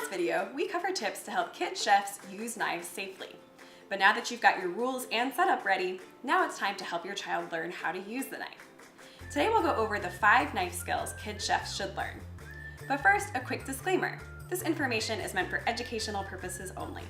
last video, we covered tips to help kid chefs use knives safely. But now that you've got your rules and setup ready, now it's time to help your child learn how to use the knife. Today we'll go over the 5 knife skills kid chefs should learn. But first, a quick disclaimer. This information is meant for educational purposes only.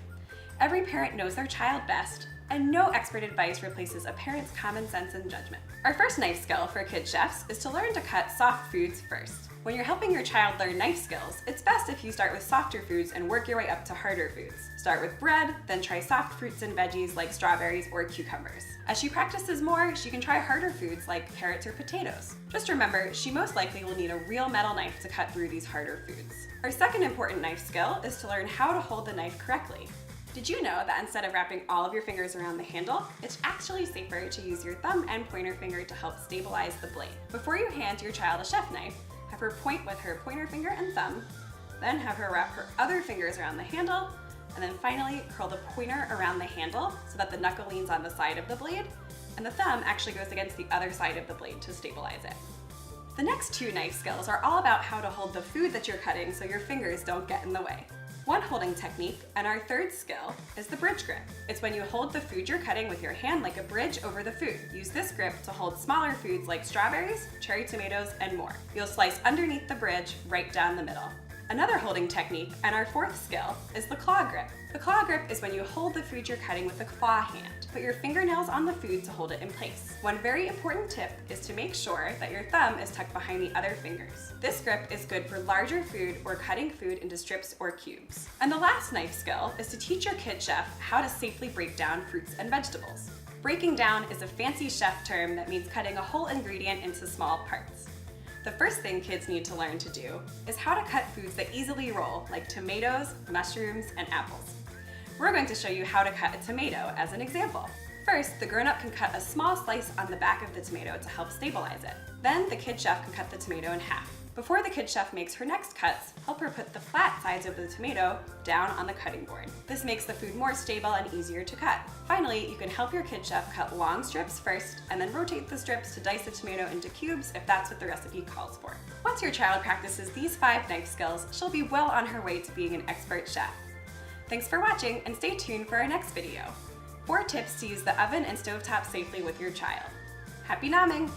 Every parent knows their child best, and no expert advice replaces a parent's common sense and judgment. Our first knife skill for kid chefs is to learn to cut soft foods first. When you're helping your child learn knife skills, it's best if you start with softer foods and work your way up to harder foods. Start with bread, then try soft fruits and veggies like strawberries or cucumbers. As she practices more, she can try harder foods like carrots or potatoes. Just remember, she most likely will need a real metal knife to cut through these harder foods. Our second important knife skill is to learn how to hold the knife correctly. Did you know that instead of wrapping all of your fingers around the handle, it's actually safer to use your thumb and pointer finger to help stabilize the blade? Before you hand your child a chef knife, have her point with her pointer finger and thumb, then have her wrap her other fingers around the handle, and then finally curl the pointer around the handle so that the knuckle leans on the side of the blade, and the thumb actually goes against the other side of the blade to stabilize it. The next 2 knife skills are all about how to hold the food that you're cutting so your fingers don't get in the way. One holding technique, and our third skill, is the bridge grip. It's when you hold the food you're cutting with your hand like a bridge over the food. Use this grip to hold smaller foods like strawberries, cherry tomatoes, and more. You'll slice underneath the bridge right down the middle. Another holding technique, and our 4th skill, is the claw grip. The claw grip is when you hold the food you're cutting with the claw hand. Put your fingernails on the food to hold it in place. One very important tip is to make sure that your thumb is tucked behind the other fingers. This grip is good for larger food or cutting food into strips or cubes. And the last knife skill is to teach your kid chef how to safely break down fruits and vegetables. Breaking down is a fancy chef term that means cutting a whole ingredient into small parts. The first thing kids need to learn to do is how to cut foods that easily roll, like tomatoes, mushrooms, and apples. We're going to show you how to cut a tomato as an example. First, the grown-up can cut a small slice on the back of the tomato to help stabilize it. Then the kid chef can cut the tomato in half. Before the kid chef makes her next cuts, help her put the flat sides of the tomato down on the cutting board. This makes the food more stable and easier to cut. Finally, you can help your kid chef cut long strips first, and then rotate the strips to dice the tomato into cubes if that's what the recipe calls for. Once your child practices these 5 knife skills, she'll be well on her way to being an expert chef. Thanks for watching, and stay tuned for our next video. 4 tips to use the oven and stovetop safely with your child. Happy nomming!